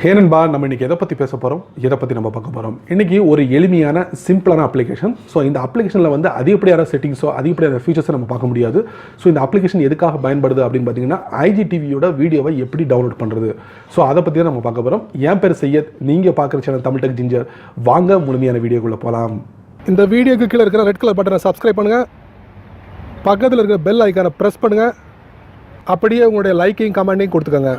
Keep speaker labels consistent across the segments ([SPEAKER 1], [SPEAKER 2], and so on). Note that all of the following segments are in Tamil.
[SPEAKER 1] ஹேனன்பா நம்ம இன்றைக்கி எதை பற்றி பேச போகிறோம், எதை பற்றி நம்ம பார்க்க போகிறோம். இன்றைக்கி ஒரு எளிமையான சிம்பிளான அப்ளிகேஷன். ஸோ இந்த அப்ளிகேஷனில் வந்து அதிகப்படியான செட்டிங்ஸோ அதிகப்படியான ஃபீச்சர்ஸை நம்ம பார்க்க முடியாது. ஸோ இந்த அப்ளிகேஷன் எதுக்காக பயன்படுது அப்படின்னு பார்த்தீங்கன்னா IGTVயோட வீடியோவை எப்படி டவுன்லோட் பண்ணுறது, ஸோ அதை பற்றி தான் நம்ம பார்க்க போகிறோம். என் பேர் சையத், நீங்கள் பார்க்குற சேனல் தமிழ் டெக் ஜிஞ்சர். வாங்க முழுமையான வீடியோக்குள்ளே போகலாம். இந்த வீடியோக்கு கீழே இருக்கிற ரெட் கலர் பட்டனை சப்ஸ்கிரைப் பண்ணுங்கள், பக்கத்தில் இருக்கிற பெல் ஐக்கானை ப்ரெஸ் பண்ணுங்கள், அப்படியே உங்களுடைய லைக்கையும் கமெண்ட்டையும் கொடுத்துக்கோங்க.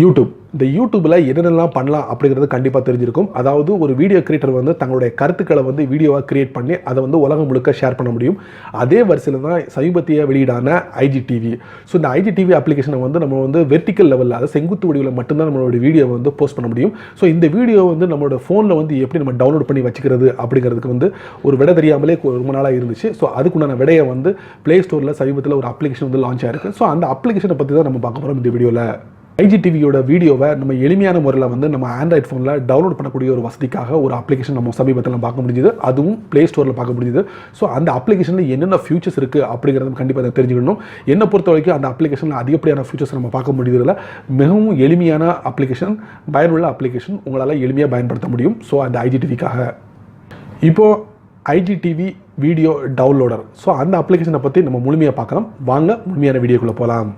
[SPEAKER 1] யூடியூப், இந்த யூடியூப்பில் என்னென்னலாம் பண்ணலாம் அப்படிங்கிறது கண்டிப்பாக தெரிஞ்சிருக்கும். அதாவது ஒரு வீடியோ கிரியேட்டர் வந்து தங்களுடைய கருத்துக்களை வந்து வீடியோவாக கிரியேட் பண்ணி அதை வந்து உலகம் முழுக்க ஷேர் பண்ண முடியும். அதே வரிசையில் தான் சமீபத்திய வெளியீடான IGTV. ஸோ இந்த IGTV அப்ளிகேஷனை வந்து நம்ம வந்து வெர்டிக்கல் லெவலில், அதாவது செங்குத்து வடிவில் மட்டும்தான் நம்மளோட வீடியோவை வந்து போஸ்ட் பண்ண முடியும். ஸோ இந்த வீடியோ வந்து நம்மளோட ஃபோனில் வந்து எப்படி நம்ம டவுன்லோட் பண்ணி வச்சுக்கிறது அப்படிங்கிறதுக்கு வந்து ஒரு விடை தெரியாமலே ரொம்ப நாளாக இருந்துச்சு. ஸோ அதுக்குண்டான விடையை வந்து ப்ளே ஸ்டோரில் சமீபத்தில் ஒரு அப்ளிகேஷன் வந்து லான்ச் ஆயிருக்கு. ஸோ அந்த அப்ளிகேஷனை பற்றி தான் நம்ம பார்க்க போகிறோம் இந்த வீடியோவில். IGTVயோட வீடியோவை நம்ம எளிமையான முறையில் வந்து நம்ம ஆண்ட்ராய்ட் ஃபோனில் டவுன்லோட் பண்ணக்கூடிய ஒரு வசதிக்காக ஒரு அப்ளிகேஷன் நம்ம சமீபத்தில் பார்க்க முடிஞ்சுது. அதுவும் ப்ளே ஸ்டோரில் பார்க்க முடிஞ்சுது. ஸோ அந்த அப்ளிகேஷனில் என்னென்ன ஃபியூச்சர்ஸ் இருக்குது அப்படிங்கிறத கண்டிப்பாக தெரிஞ்சுக்கணும். என்னை பொறுத்த வரைக்கும் அந்த அப்ளிகேஷனில் அதிகப்படியான ஃபியூச்சர்ஸ் நம்ம பார்க்க முடியுதில்ல. மிகவும் எளிமையான அப்ளிகேஷன், பயனுள்ள அப்ளிகேஷன், உங்களால் எளிமையாக பயன்படுத்த முடியும். ஸோ அந்த IGTVக்காக இப்போது IGTV வீடியோ டவுன்லோடர், ஸோ அந்த அப்ளிகேஷனை பற்றி நம்ம முழுமையாக பார்க்கலாம். வாங்க முழுமையான வீடியோக்குள்ளே போகலாம்.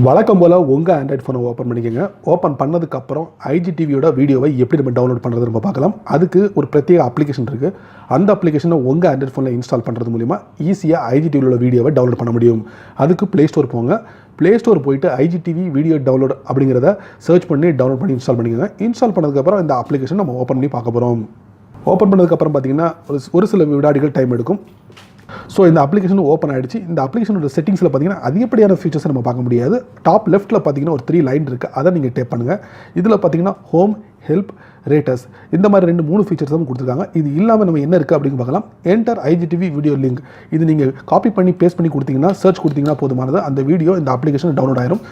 [SPEAKER 1] வழக்கம் போல் உங்கள் ஆண்ட்ராய்ட் ஃபோனை ஓப்பன் பண்ணிக்கோங்க. ஓப்பன் பண்ணதுக்கப்புறம் IGTVயோட வீடியோவை எப்படி நம்ம டவுன்லோட் பண்ணுறது நம்ம பார்க்கலாம். அதுக்கு ஒரு பிரத்யேக அப்ளிகேஷன் இருக்குது. அந்த அப்ளிகேஷனை உங்கள் ஆண்ட்ராய்ட் ஃபோனில் இன்ஸ்டால் பண்ணுறது மூலிமா ஈஸியாக IGTVயோட வீடியோவை டவுன்லோட் பண்ண முடியும். அதுக்கு ப்ளே ஸ்டோர் போங்க. ப்ளே ஸ்டோர் போயிட்டு IGTV வீடியோ டவுன்லோட் அப்படிங்கிறத சர்ச் பண்ணி டவுன்லோட் பண்ணி இன்ஸ்டால் பண்ணிக்கோங்க. இன்ஸ்டால் பண்ணதுக்கப்புறம் இந்த அப்ளிகேஷன் நம்ம ஓப்பன் பண்ணி பார்க்க போகிறோம். ஓப்பன் பண்ணதுக்கப்புறம் பார்த்திங்கன்னா ஒரு சில வினாடிகள் டைம் எடுக்கும். ஸோ இந்த அப்ளிகேஷன் ஓப்பன் ஆகிடுச்சு. இந்த அப்ளிகேஷனோட செட்டிங்ஸில் பார்த்தீங்கன்னா அதிகப்படியான ஃபீச்சர்ஸை நம்ம பார்க்க முடியாது. டாப் லெஃப்ட்டில் பார்த்தீங்கன்னா ஒரு 3 லைன் இருக்குது, அதை நீங்கள் டேப் பண்ணுங்கள். இதில் பார்த்தீங்கன்னா ஹோம், ஹெல்ப், ரேட்டர்ஸ், இந்த மாதிரி 2-3 ஃபீச்சர்ஸ் தான் கொடுத்துருக்காங்க. இது இல்லாமல் நம்ம என்ன இருக்குது அப்படின்னு பார்க்கலாம். என்டர் IGTV வீடியோ லிங்க், இது நீங்கள் காப்பி பண்ணி பேஸ்ட் பண்ணி கொடுத்தீங்கன்னா, சர்ச் கொடுத்தீங்கன்னா போதுமானது. அந்த வீடியோ இந்த அப்ளிகேஷன் டவுன்லோட் ஆயிரும்.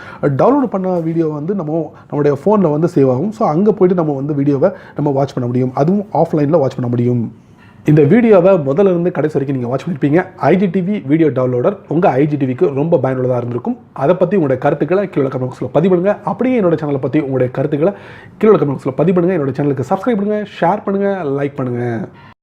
[SPEAKER 1] டவுன்லோட் பண்ண வீடியோ வந்து நம்மளுடைய ஃபோனில் வந்து சேவ் ஆகும். ஸோ அங்கே போய்ட்டு நம்ம வந்து வீடியோவை நம்ம வாட்ச் பண்ண முடியும். அதுவும் ஆஃப்லைனில் வாட்ச் பண்ண முடியும். இந்த வீடியோவை முதல்ல இருந்து கடைசி வரைக்கும் நீங்கள் வாட்ச் பண்ணியிருப்பீங்க. IGTV வீடியோ டவுன்லோடர் உங்கள் IGTVக்கு ரொம்ப பயனுள்ளதாக இருந்திருக்கும். அதை பற்றி உங்களுடைய கருத்துக்களை கீழே கமெண்ட் பாக்ஸில் பதிவு பண்ணுங்கள். அப்படியே என்னோட சேனலை பற்றி உங்களுடைய கருத்துக்களை கீழே கமெண்ட் பாக்ஸில் பதிவு பண்ணுங்கள். என்னோட சேனலுக்கு சப்ஸ்கிரைப் பண்ணுங்கள், ஷேர் பண்ணுங்கள், லைக் பண்ணுங்கள்.